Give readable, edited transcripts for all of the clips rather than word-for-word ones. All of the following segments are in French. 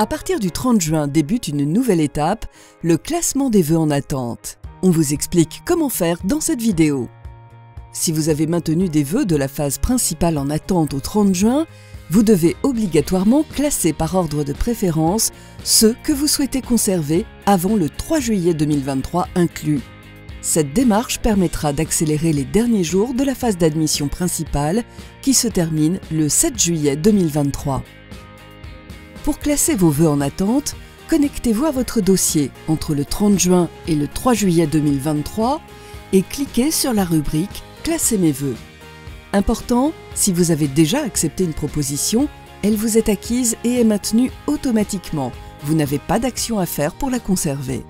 À partir du 30 juin débute une nouvelle étape, le classement des vœux en attente. On vous explique comment faire dans cette vidéo. Si vous avez maintenu des vœux de la phase principale en attente au 30 juin, vous devez obligatoirement classer par ordre de préférence ceux que vous souhaitez conserver avant le 3 juillet 2023 inclus. Cette démarche permettra d'accélérer les derniers jours de la phase d'admission principale qui se termine le 7 juillet 2023. Pour classer vos vœux en attente, connectez-vous à votre dossier entre le 30 juin et le 3 juillet 2023 et cliquez sur la rubrique « Classer mes vœux ». Important, si vous avez déjà accepté une proposition, elle vous est acquise et est maintenue automatiquement. Vous n'avez pas d'action à faire pour la conserver.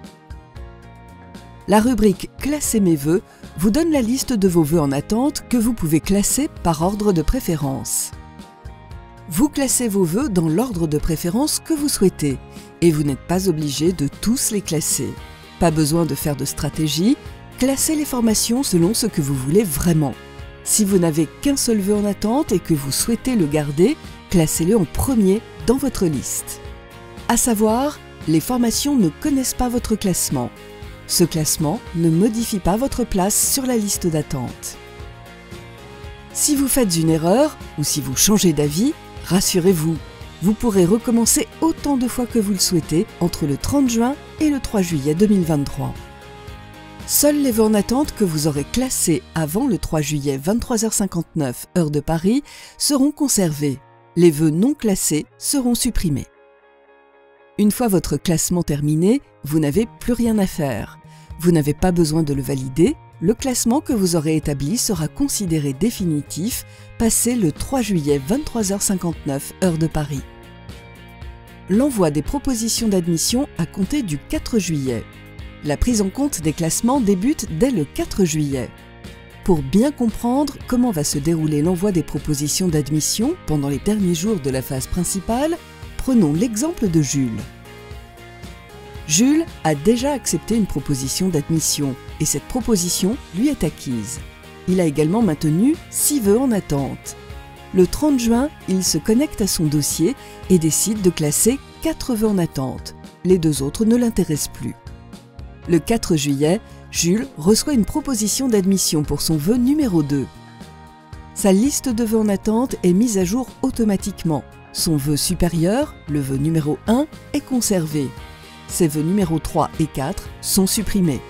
La rubrique « Classer mes vœux » vous donne la liste de vos vœux en attente que vous pouvez classer par ordre de préférence. Vous classez vos vœux dans l'ordre de préférence que vous souhaitez et vous n'êtes pas obligé de tous les classer. Pas besoin de faire de stratégie, classez les formations selon ce que vous voulez vraiment. Si vous n'avez qu'un seul vœu en attente et que vous souhaitez le garder, classez-le en premier dans votre liste. À savoir, les formations ne connaissent pas votre classement. Ce classement ne modifie pas votre place sur la liste d'attente. Si vous faites une erreur ou si vous changez d'avis, rassurez-vous, vous pourrez recommencer autant de fois que vous le souhaitez entre le 30 juin et le 3 juillet 2023. Seuls les vœux en attente que vous aurez classés avant le 3 juillet 23h59 heure de Paris seront conservés. Les vœux non classés seront supprimés. Une fois votre classement terminé, vous n'avez plus rien à faire. Vous n'avez pas besoin de le valider. Le classement que vous aurez établi sera considéré définitif passé le 3 juillet 23h59 heure de Paris. L'envoi des propositions d'admission à compter du 4 juillet. La prise en compte des classements débute dès le 4 juillet. Pour bien comprendre comment va se dérouler l'envoi des propositions d'admission pendant les derniers jours de la phase principale, prenons l'exemple de Jules. Jules a déjà accepté une proposition d'admission et cette proposition lui est acquise. Il a également maintenu 6 vœux en attente. Le 30 juin, il se connecte à son dossier et décide de classer 4 vœux en attente. Les 2 autres ne l'intéressent plus. Le 4 juillet, Jules reçoit une proposition d'admission pour son vœu numéro 2. Sa liste de vœux en attente est mise à jour automatiquement. Son vœu supérieur, le vœu numéro 1, est conservé. Ses vœux numéro 3 et 4 sont supprimés.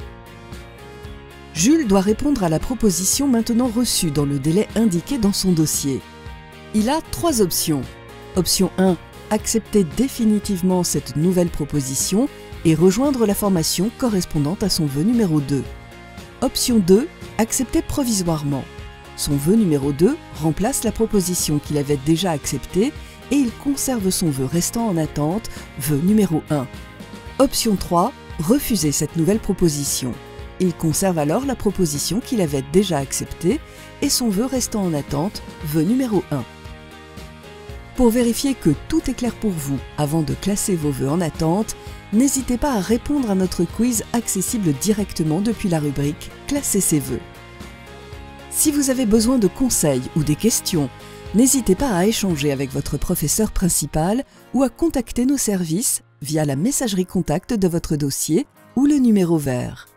Jules doit répondre à la proposition maintenant reçue dans le délai indiqué dans son dossier. Il a 3 options. Option 1, accepter définitivement cette nouvelle proposition et rejoindre la formation correspondant à son vœu numéro 2. Option 2, accepter provisoirement. Son vœu numéro 2 remplace la proposition qu'il avait déjà acceptée et il conserve son vœu restant en attente, vœu numéro 1. Option 3, refuser cette nouvelle proposition. Il conserve alors la proposition qu'il avait déjà acceptée et son vœu restant en attente, vœu numéro 1. Pour vérifier que tout est clair pour vous avant de classer vos vœux en attente, n'hésitez pas à répondre à notre quiz accessible directement depuis la rubrique « Classer ses vœux ». Si vous avez besoin de conseils ou des questions, n'hésitez pas à échanger avec votre professeur principal ou à contacter nos services via la messagerie contact de votre dossier ou le numéro vert.